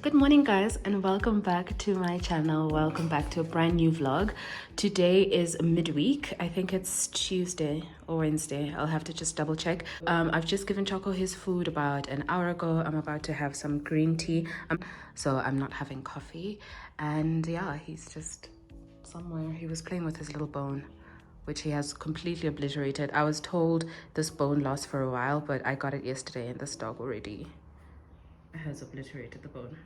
Good morning guys, and welcome back to my channel. Welcome back to a brand new vlog. Today is midweek. I think it's Tuesday or Wednesday. I'll have to just double check. I've just given Choco his food about an hour ago. I'm about to have some green tea, so I'm not having coffee. And yeah, he's just somewhere. He was playing with his little bone, which he has completely obliterated. I was told this bone lasts for a while, but I got it yesterday and this dog already has obliterated the bone.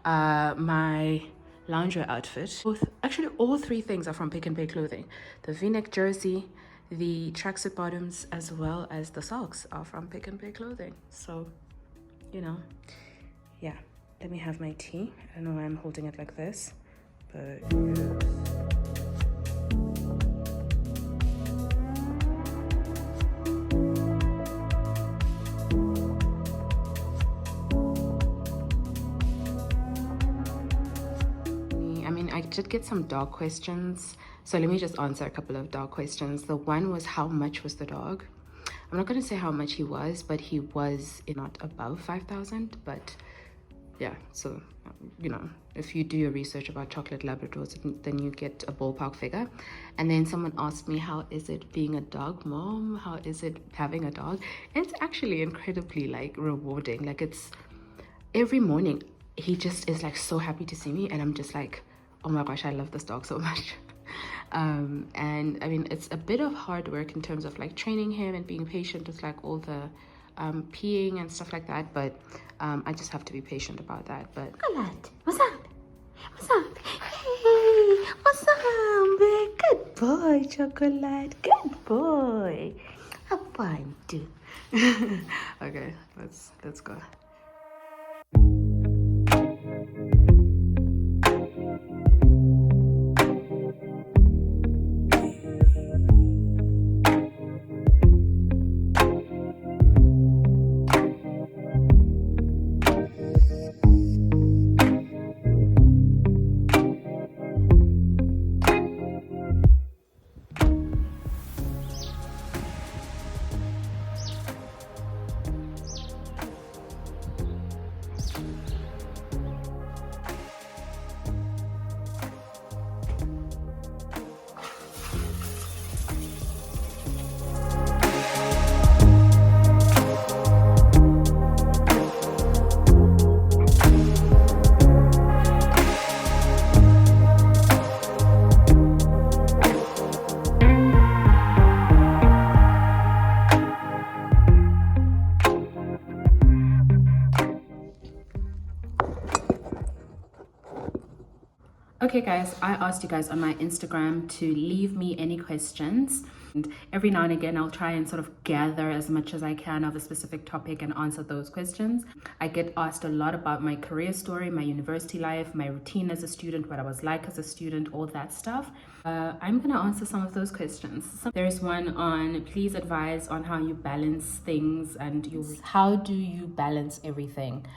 My loungewear outfit, actually all three things are from PicknPay Clothing. The v-neck jersey, the tracksuit bottoms, as well as the socks are from PicknPay Clothing. So, you know, yeah. Let me have my tea. I don't know why I'm holding it like this, but yeah. I did get some dog questions, so let me just answer a couple of dog questions. The one was, how much was the dog? I'm not going to say how much he was, but he was not above 5,000. But yeah, so you know, if you do your research about chocolate Labradors, then you get a ballpark figure. And then someone asked me, how is it being a dog mom? How is it having a dog? It's actually incredibly like rewarding. Like, it's every morning he just is like so happy to see me, and I'm just like, oh my gosh, I love this dog so much. And I mean, it's a bit of hard work in terms of like training him and being patient with like all the peeing and stuff like that, but I just have to be patient about that. But Chocolate, what's up? What's up? Hey, what's up? Good boy, Chocolate. Good boy. Have fun, too. okay, let's go. Okay guys, I asked you guys on my Instagram to leave me any questions, and every now and again I'll try and sort of gather as much as I can of a specific topic and answer those questions. I get asked a lot about my career story, my university life, my routine as a student, what I was like as a student, all that stuff. I'm gonna answer some of those questions. There's one on, please advise on how you balance things and how do you balance everything?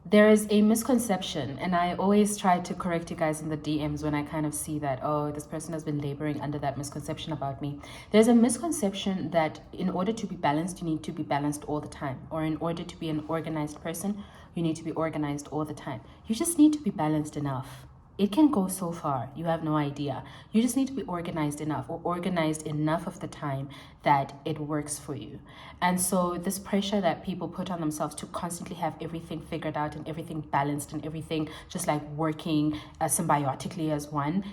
There is a misconception, and I always try to correct you guys in the DMs when I kind of see that, oh, this person has been laboring under that misconception about me. There's a misconception that in order to be balanced, you need to be balanced all the time, or in order to be an organized person, you need to be organized all the time. You just need to be balanced enough. It can go so far, you have no idea. You just need to be organized enough, or organized enough of the time that it works for you. And so this pressure that people put on themselves to constantly have everything figured out and everything balanced and everything just like working symbiotically as one,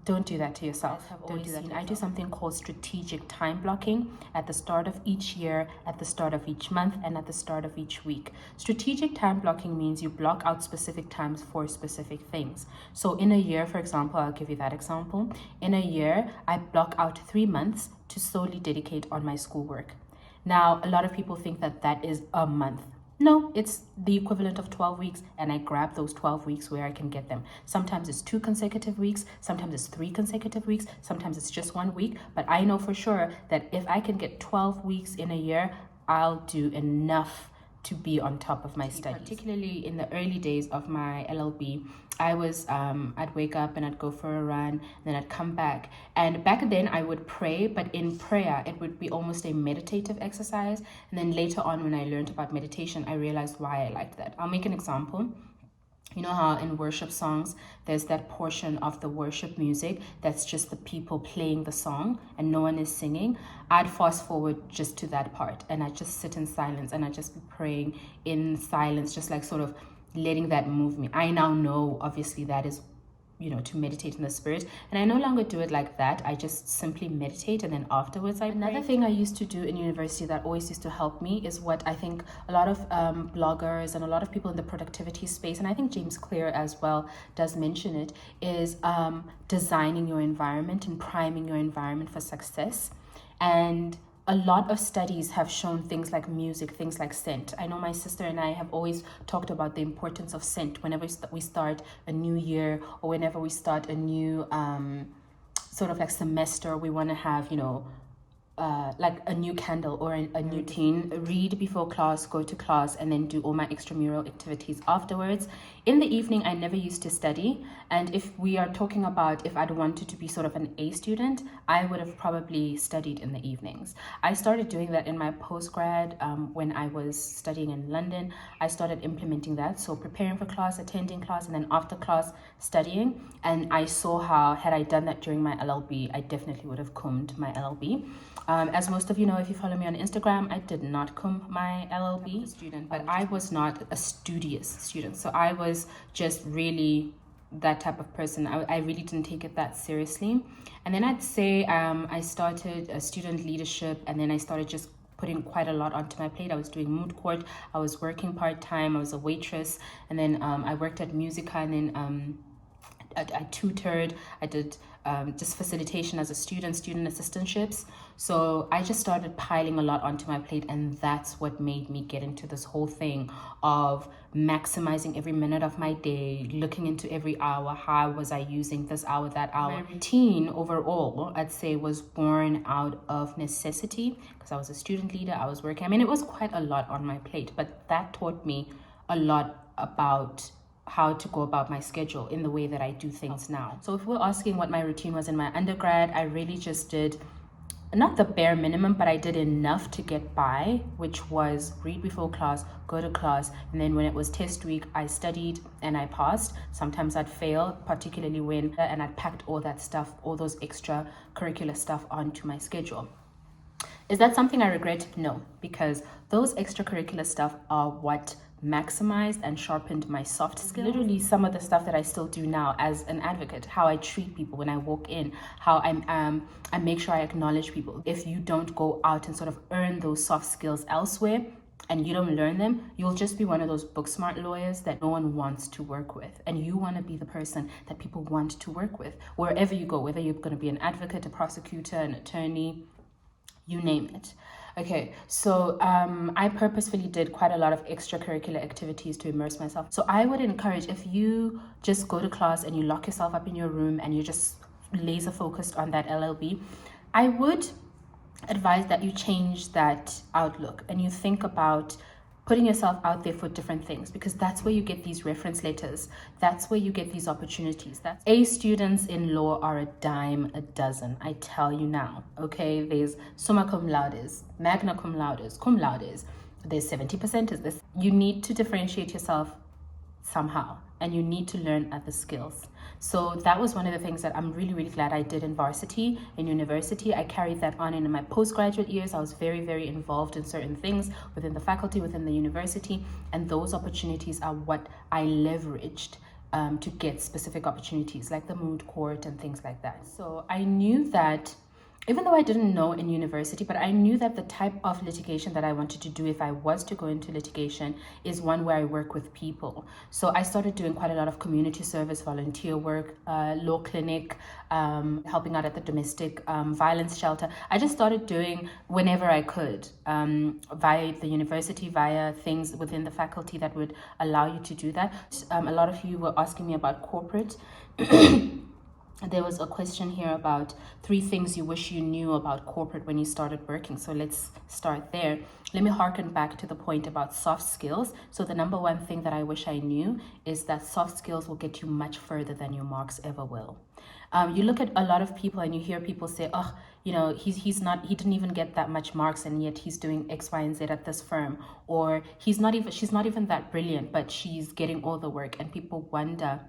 don't do that to yourself. Don't do that. I do something called strategic time blocking at the start of each year, at the start of each month, and at the start of each week. Strategic time blocking means you block out specific times for specific things. So in a year, for example, I'll give you that example. In a year, I block out 3 months to solely dedicate on my schoolwork. Now, a lot of people think that that is a month. No, it's the equivalent of 12 weeks, and I grab those 12 weeks where I can get them. Sometimes it's 2 consecutive weeks, sometimes it's 3 consecutive weeks, sometimes it's just 1 week, but I know for sure that if I can get 12 weeks in a year, I'll do enough to be on top of my studies. Particularly in the early days of my LLB, I was I'd wake up and I'd go for a run, and then I'd come back. And back then I would pray, but in prayer it would be almost a meditative exercise. And then later on, when I learned about meditation, I realized why I liked that. I'll make an example. You know how in worship songs, there's that portion of the worship music that's just the people playing the song and no one is singing? I'd fast forward just to that part and I'd just sit in silence and I'd just be praying in silence, just like sort of letting that move me. I now know, obviously, that is, you know, to meditate in the spirit, and I no longer do it like that. I just simply meditate, and then afterwards I pray. Another thing I used to do in university that always used to help me is what I think a lot of bloggers and a lot of people in the productivity space, and I think James Clear as well does mention it, is designing your environment and priming your environment for success. And a lot of studies have shown things like music, things like scent. I know my sister and I have always talked about the importance of scent whenever we start a new year, or whenever we start a new sort of like semester. We want to have, you know, like a new candle or a new routine. Read before class, go to class, and then do all my extramural activities afterwards. In the evening, I never used to study. And if we are talking about if I'd wanted to be sort of an A student, I would have probably studied in the evenings. I started doing that in my postgrad when I was studying in London. I started implementing that. So preparing for class, attending class, and then after class studying. And I saw how, had I done that during my LLB, I definitely would have combed my LLB. As most of you know, if you follow me on Instagram, I did not comb my LLB student, but I was not a studious student. So I was just really that type of person. I really didn't take it that seriously. And then I'd say I started student leadership, and then I started just putting quite a lot onto my plate. I was doing mood court, I was working part-time, I was a waitress, and then I worked at Musica, and then I tutored, I did just facilitation as a student assistantships. So I just started piling a lot onto my plate, and that's what made me get into this whole thing of maximizing every minute of my day, looking into every hour. How was I using this hour, that hour? My routine overall, I'd say, was born out of necessity, because I was a student leader, I was working. I mean, it was quite a lot on my plate, but that taught me a lot about how to go about my schedule in the way that I do things now. So if we're asking what my routine was in my undergrad, I really just did not the bare minimum, but I did enough to get by, which was read before class, go to class, and then when it was test week, I studied and I passed. Sometimes I'd fail, particularly when, and I'd packed all that stuff, all those extra curricular stuff onto my schedule. Is that something I regret? No, because those extracurricular stuff are what maximized and sharpened my soft skills. Literally some of the stuff that I still do now as an advocate, how I treat people when I walk in, how I make sure I acknowledge people. If you don't go out and sort of earn those soft skills elsewhere and you don't learn them, you'll just be one of those book smart lawyers that no one wants to work with. And you want to be the person that people want to work with wherever you go, whether you're going to be an advocate, a prosecutor, an attorney, you name it. Okay, so I purposefully did quite a lot of extracurricular activities to immerse myself. So I would encourage, if you just go to class and you lock yourself up in your room and you're just laser focused on that LLB, I would advise that you change that outlook and you think about putting yourself out there for different things, because that's where you get these reference letters. That's where you get these opportunities. That's A students in law are a dime a dozen. I tell you now, okay? There's summa cum laudes, magna cum laudes. There's 70%. This. You need to differentiate yourself somehow, and you need to learn other skills. So that was one of the things that I'm really, really glad I did in varsity, in university. I carried that on in my postgraduate years. I was very, very involved in certain things within the faculty, within the university, and those opportunities are what I leveraged to get specific opportunities like the moot court and things like that. So I knew that, even though I didn't know in university, but I knew that the type of litigation that I wanted to do if I was to go into litigation is one where I work with people. So I started doing quite a lot of community service, volunteer work, law clinic, helping out at the domestic violence shelter. I just started doing whenever I could, via the university, via things within the faculty that would allow you to do that. A lot of you were asking me about corporate. there was a question here about 3 things you wish you knew about corporate when you started working. So let's start there. Let me harken back to the point about soft skills. So the number 1 thing that I wish I knew is that soft skills will get you much further than your marks ever will. You look at a lot of people and you hear people say, oh, you know, he didn't even get that much marks and yet he's doing X, Y, and Z at this firm. Or she's not even that brilliant, but she's getting all the work. And people wonder,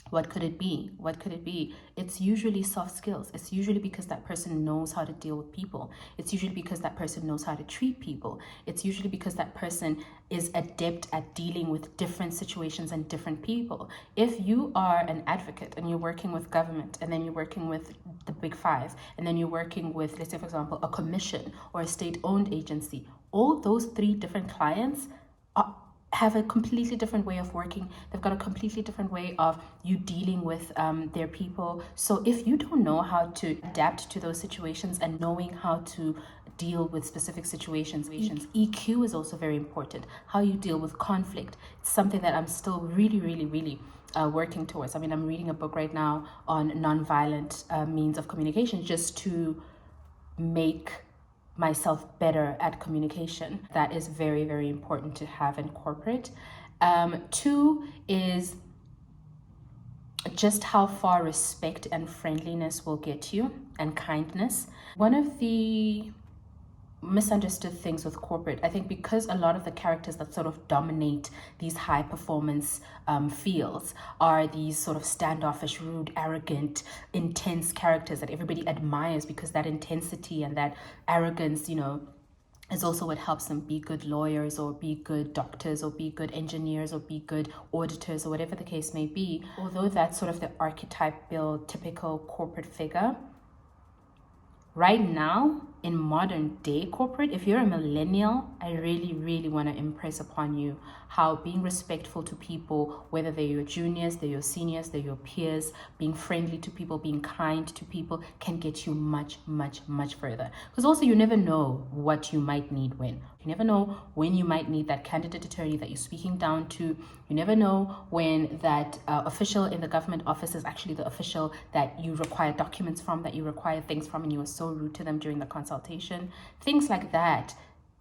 what could it be? What could it be? It's usually soft skills. It's usually because that person knows how to deal with people. It's usually because that person knows how to treat people. It's usually because that person is adept at dealing with different situations and different people. If you are an advocate and you're working with government, and then you're working with the big 5, and then you're working with, let's say, for example, a commission or a state-owned agency, all those 3 different clients have a completely different way of working. They've got a completely different way of you dealing with their people. So if you don't know how to adapt to those situations and knowing how to deal with specific situations, EQ is also very important. How you deal with conflict. It's something that I'm still really working towards. I mean, I'm reading a book right now on nonviolent means of communication, just to make myself better at communication. That is very important to have in corporate. 2 is just how far respect and friendliness will get you, and kindness. One of the misunderstood things with corporate, I think, because a lot of the characters that sort of dominate these high performance fields are these sort of standoffish, rude, arrogant, intense characters that everybody admires, because that intensity and that arrogance, you know, is also what helps them be good lawyers or be good doctors or be good engineers or be good auditors or whatever the case may be. Although that's sort of the archetypal, typical corporate figure, right now, in modern day corporate, if you're a millennial, I really want to impress upon you how being respectful to people, whether they're your juniors, they're your seniors, they're your peers, being friendly to people, being kind to people, can get you much further. Because also, you never know what you might need when. You never know when you might need that candidate attorney that you're speaking down to. You never know when that official in the government office is actually the official that you require documents from, that you require things from, and you were so rude to them during the consultation. Things like that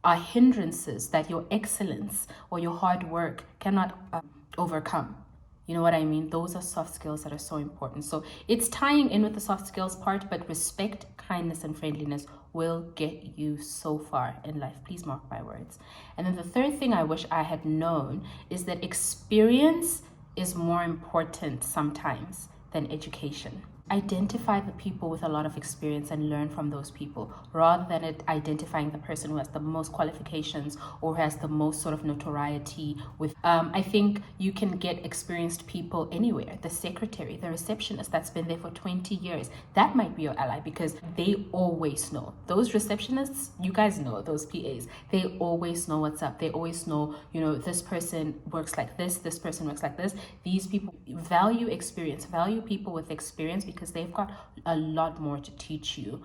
are hindrances that your excellence or your hard work cannot overcome. You know what I mean? Those are soft skills that are so important. So it's tying in with the soft skills part, but respect, kindness, and friendliness will get you so far in life. Please mark my words. And then the 3rd thing I wish I had known is that experience is more important sometimes than education. Identify the people with a lot of experience and learn from those people, rather than identifying the person who has the most qualifications or who has the most sort of notoriety with. I think you can get experienced people anywhere. The secretary, the receptionist that's been there for 20 years, that might be your ally, because they always know. Those receptionists, you guys know, those PAs, they always know what's up. They always know, you know, this person works like this person works like this. These people value experience, value people with experience, because they've got a lot more to teach you.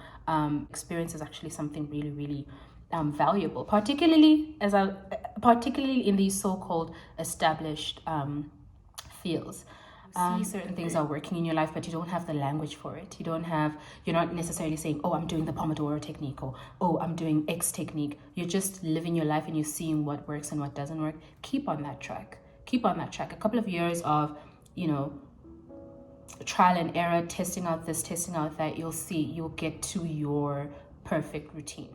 Experience is actually something really valuable, particularly in these so-called established fields. See certain things are working in your life, but you don't have the language for it. You're not necessarily saying, oh, I'm doing the Pomodoro technique, or oh, I'm doing X technique. You're just living your life and you're seeing what works and what doesn't work. Keep on that track. A couple of years of, you know, trial and error, testing out this, testing out that, you'll get to your perfect routine.